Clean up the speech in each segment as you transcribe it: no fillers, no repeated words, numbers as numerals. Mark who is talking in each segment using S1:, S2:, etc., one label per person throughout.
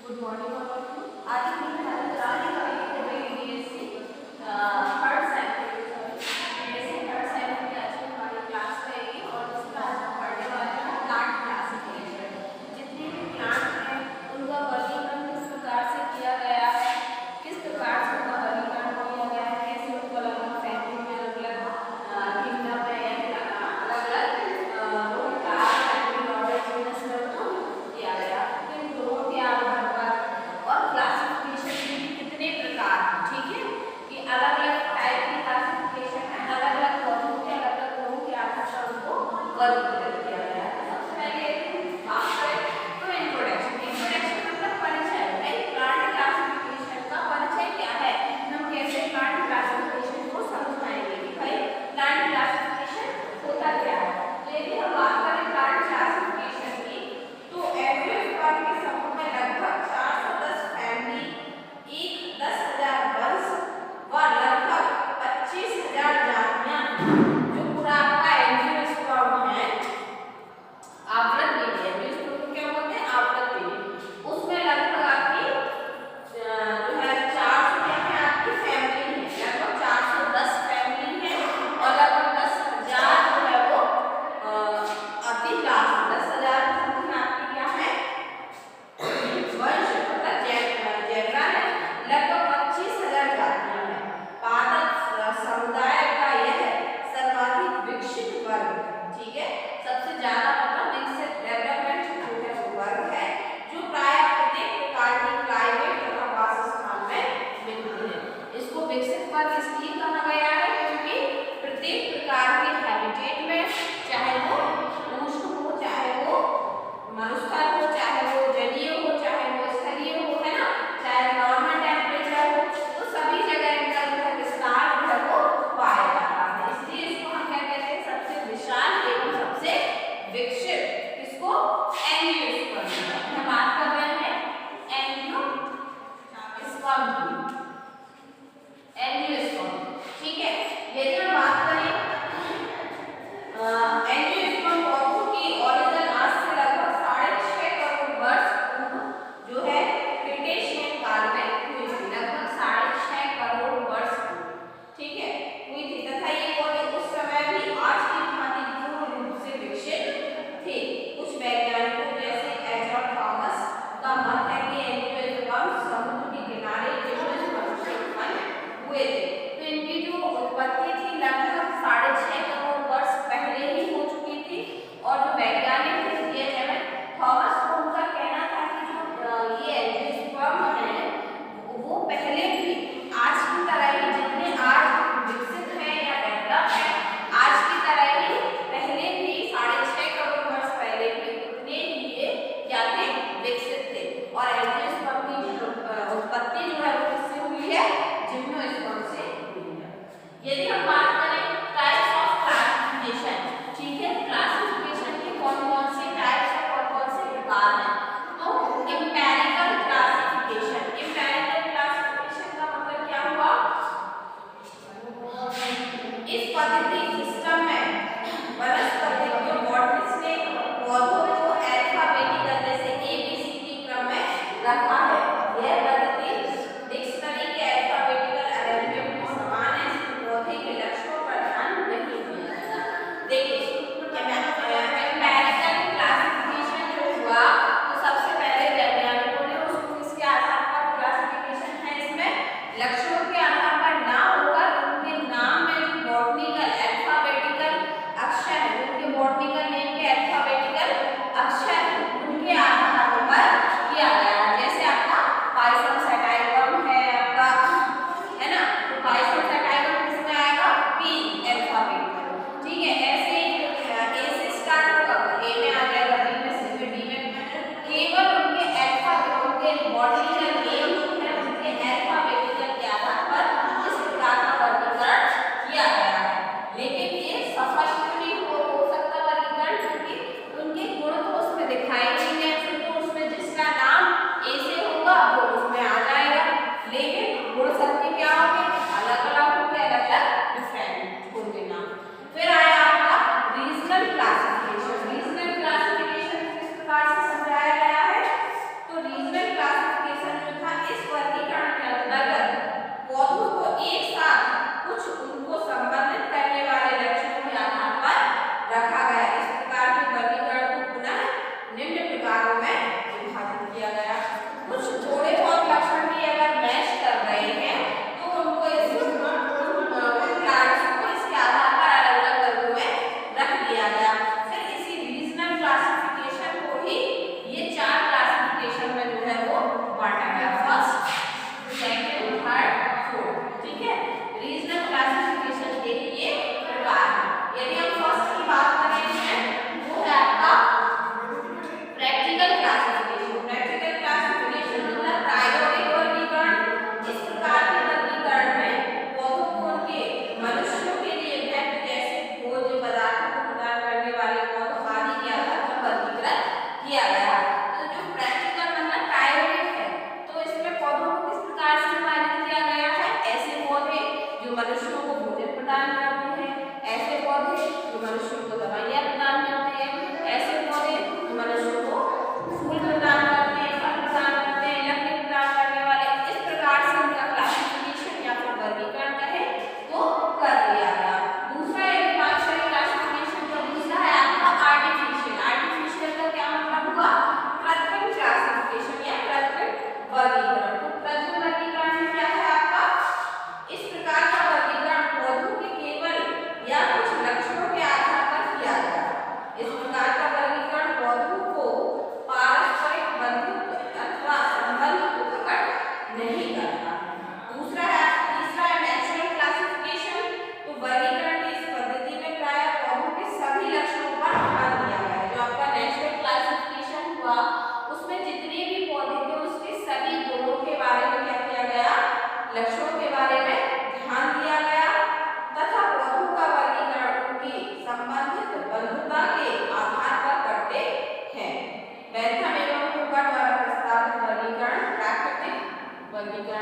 S1: Good morning all of you. आज हम हमारी क्लास करेंगे BSc third same BSc third same की आज हमारी क्लास रहेगी और इसमें आज हम पढ़ने वाले हैं प्लांट क्लासिफिकेशन। जितने भी प्लांट हैं उनका वर्गीकरण किस प्रकार से किया गया है, किस प्रकार से उनका वर्गीकरण किया गया है, कैसे उनको अलग अलग फैमिली में अलग अलग किंगडम में या फिर अलग अलग वो क्लास फैमिली ऑर्डर जीनस में उनको किया गया। फिर ग्रोथ या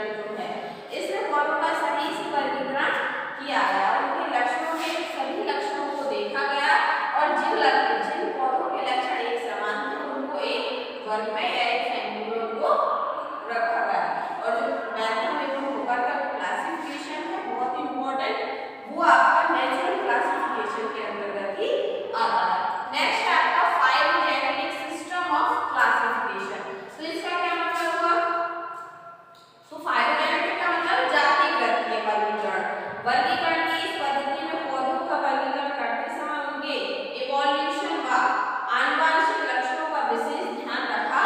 S1: वर्गीकरण जो है इसमें पौधों का सही से वर्गीकरण किया गया, उनके लक्षणों के सभी लक्षणों को देखा गया और जिन पौधों के लक्षण एक समान थे उनको एक वर्ग में या एक फैमिली में उनको रखा गया। और जो मैथम एवं होकर का क्लासिफिकेशन है बहुत इंपॉर्टेंट, वो आपका नेचुरल क्लासिफिकेशन के अंतर्गत ही आता है। नेक्स्ट आपका फाइलोजेनेटिक सिस्टम ऑफ क्लासिफिकेशन। तो इसका क्या मतलब हुआ? तो फाइलोजेनेटिक का मतलब जातिगत वर्गीकरण। वर्गीकरण की इस पद्धति में पौधों का वर्गीकरण करते समय उनके इवोल्यूशन व आनुवंशिक लक्षणों का विशेष ध्यान रखा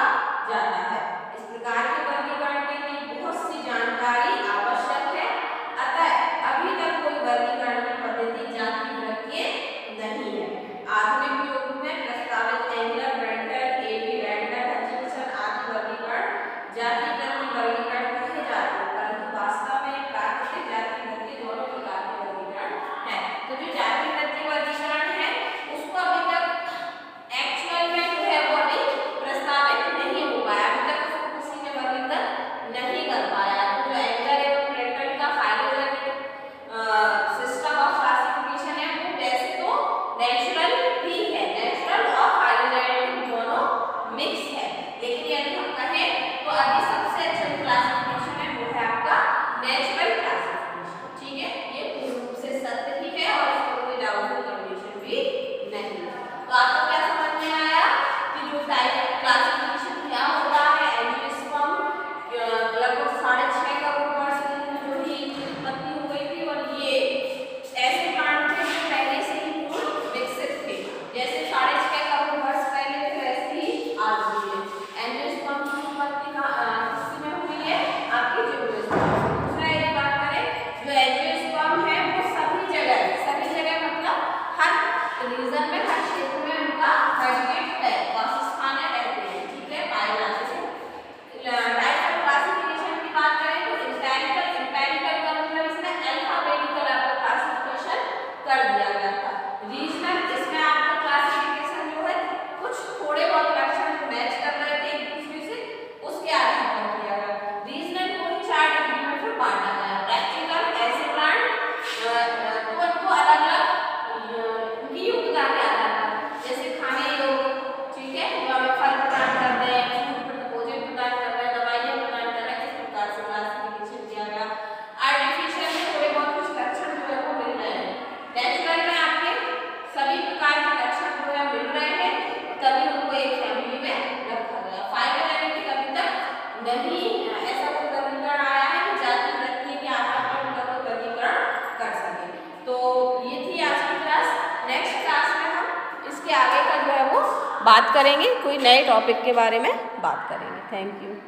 S1: जाता है। इस प्रकार के वर्गीकरण के लिए बहुत सी जानकारी आवश्यक है, अतः अभी तक कोई वर्गीकरण की पद्धति जातिगत नहीं है। आधुनिक युग में प्रस्तावित एंगलर, ब्रेंडल, एबी, रैंडल, हचिंसन आदि वर्गीकरण जातिगत वर्गीकरण कहे जाते हैं, परंतु वास्तव में प्राकृतिक जातिगत दोनों प्रकार के वर्गीकरण है। तो जो जातिगत वर्गीकरण है उसको अभी तक एक्चुअल में जो है वो अभी प्रस्तावित नहीं हो पाया, अभी तक उसको किसी ने वर्गीकृत नहीं कर पाया। तो जो एंगलर एवं ब्रेंडल का फाइलोजेनेटिक सिस्टम ऑफ क्लासिफिकेशन है वो वैसे तो नेचुरल ही है, नेचुरल और फाइलोजेनेटिक दोनों मिक्स है, लेकिन यदि हम कहें तो अभी सबसे अच्छा क्लासिफिकेशन है वो है आपका नेचुरल क्लासिफिकेशन। ठीक है, ये पूर्ण रूप से सत्य ही है और इसमें कोई डाउटफुल कंडीशन भी नहीं है। तो आपको क्या समझ में आया कि जो टाइप क्लासिफिकेशन क्या होता है? एंजियोस्पर्म लगभग 6.5 करोड़ वर्ष जो ही उत्पत्ति हो गई थी और ये ऐसे प्लांट थे जो पहले से ही पूर्ण विकसित थे, जैसे 6.5 करोड़ वर्ष पहले थे वैसे ही आज भी है। एंजियोस्पर्म की उत्पत्ति किसमें हुई है? आपकी जिम्नोस्पर्म। दूसरा यदि बात करें जो एंजियोस्पर्म है वो सभी जगह मतलब हर रीजन में, हर क्षेत्र में उनका हैबिटेट है, वासस्थान रहते हैं। ठीक है, पाए जाते हैं। टाइप ऑफ क्लासिफिकेशन की बात करें तो एम्पिरिकल का मतलब इसमें अल्फाबेटिकल आपका क्लासिफिकेशन कर दिया गया था। रीजनल, इसमें आपका क्लासिफिकेशन जो है कुछ थोड़े बहुत लक्षण मैच कर रहे थे एक दूसरे से, उसके आधार पर किया गया। रीजनल को ही 4 डिग्री में फिर बांटा गया। प्रैक्टिकल ऐसे प्लांट तो उनको अलग-अलग उनकी योग्यता के आधार पर, जैसे खाने योग्य, ठीक है, जो हमें फल प्रदान कर रहे हैं, भोजन प्रदान कर रहे हैं, दवाइयाँ प्रदान कर रहे हैं, इस प्रकार से क्लासिफिकेशन किया गया। आर्टिफिशियल में थोड़े बहुत कुछ लक्षण जो है वो मिल रहे हैं, नेचुरल में आपके सभी प्रकार के लक्षण जो है मिल रहे हैं, तभी उनको एक फैमिली में रखा गया। फाइलोजेनेटिक अभी तक नहीं ऐसा कोई वर्गीकरण आया है कि जातिगत के आधार पर उनका कोई वर्गीकरण कर सके। तो ये थी आज की क्लास। नेक्स्ट क्लास में हम इसके आगे का जो है वो बात करेंगे, कोई नए टॉपिक के बारे में बात करेंगे। Thank you.